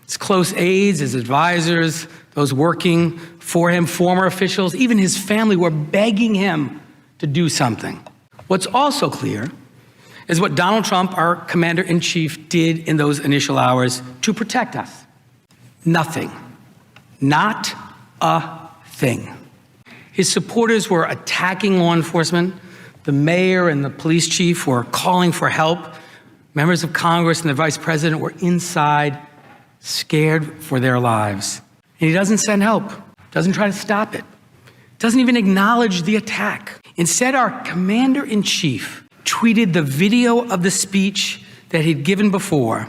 His close aides, his advisors, those working for him, former officials, even his family were begging him to do something. What's also clear is what Donald Trump, our commander-in-chief, did in those initial hours to protect us. Nothing. Not a thing. His supporters were attacking law enforcement. The mayor and the police chief were calling for help. Members of Congress and the vice president were inside, scared for their lives. And he doesn't send help, doesn't try to stop it, doesn't even acknowledge the attack. Instead, our commander-in-chief tweeted the video of the speech that he'd given before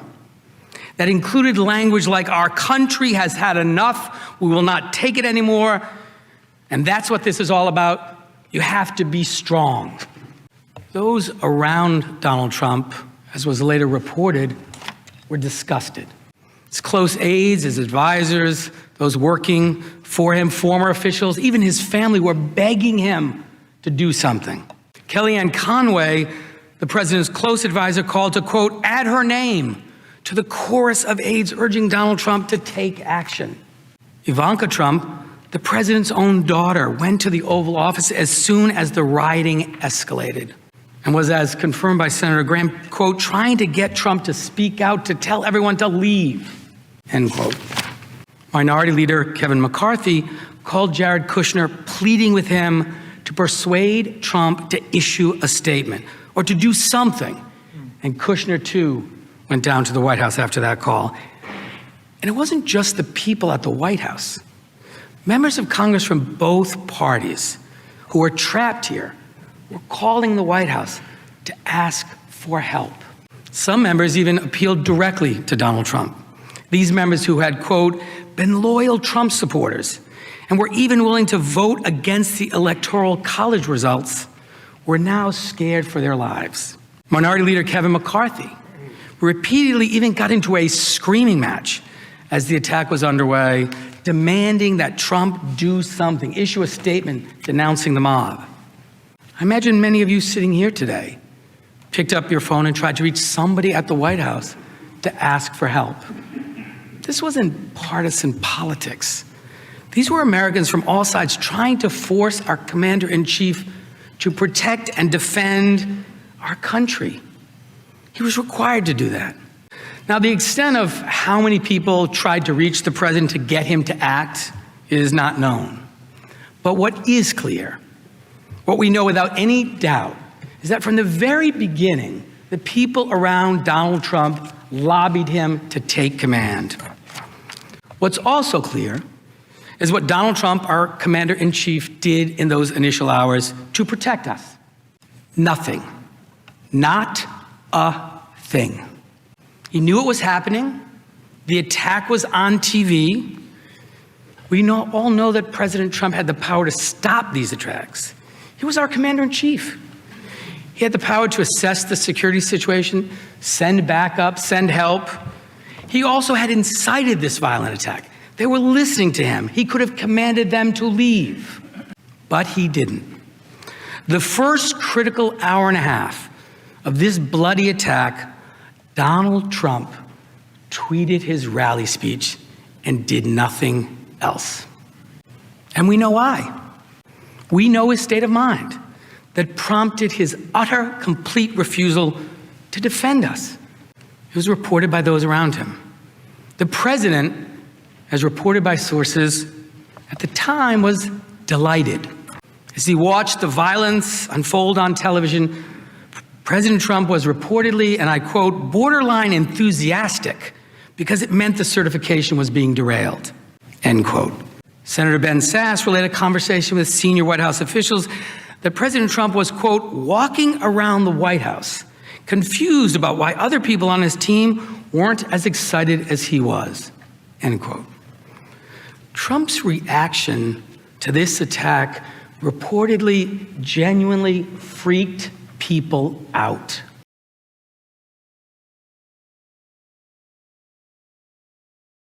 that included language like, "Our country has had enough, we will not take it anymore, and that's what this is all about. You have to be strong." Those around Donald Trump, as was later reported, were disgusted. His close aides, his advisors, those working for him, former officials, even his family were begging him to do something. Kellyanne Conway, the president's close advisor, called to, quote, "add her name to the chorus of aides urging Donald Trump to take action." Ivanka Trump, the president's own daughter, went to the Oval Office as soon as the rioting escalated and was, as confirmed by Senator Graham, quote, "trying to get Trump to speak out, to tell everyone to leave," end quote. Minority Leader Kevin McCarthy called Jared Kushner, pleading with him to persuade Trump to issue a statement or to do something. And Kushner, too, went down to the White House after that call. And it wasn't just the people at the White House. Members of Congress from both parties who were trapped here were calling the White House to ask for help. Some members even appealed directly to Donald Trump. These members who had, quote, been loyal Trump supporters and were even willing to vote against the Electoral College results were now scared for their lives. Minority Leader Kevin McCarthy repeatedly even got into a screaming match as the attack was underway, demanding that Trump do something, issue a statement denouncing the mob. I imagine many of you sitting here today picked up your phone and tried to reach somebody at the White House to ask for help. This wasn't partisan politics. These were Americans from all sides trying to force our commander-in-chief to protect and defend our country. He was required to do that. Now, the extent of how many people tried to reach the president to get him to act is not known. But what is clear, what we know without any doubt, is that from the very beginning, the people around Donald Trump lobbied him to take command. What's also clear is what Donald Trump, our commander-in-chief, did in those initial hours to protect us. Nothing. Not a thing. He knew it was happening. The attack was on TV. We all know that President Trump had the power to stop these attacks. He was our commander-in-chief. He had the power to assess the security situation, send backup, send help. He also had incited this violent attack. They were listening to him. He could have commanded them to leave, but he didn't. The first critical hour and a half of this bloody attack, Donald Trump tweeted his rally speech and did nothing else. And we know why. We know his state of mind that prompted his utter, complete refusal to defend us. It was reported by those around him. The president, as reported by sources, at the time was delighted. As he watched the violence unfold on television, President Trump was reportedly, and I quote, borderline enthusiastic because it meant the certification was being derailed, end quote. Senator Ben Sasse relayed a conversation with senior White House officials that President Trump was, quote, walking around the White House, confused about why other people on his team weren't as excited as he was, end quote. Trump's reaction to this attack reportedly genuinely freaked people out.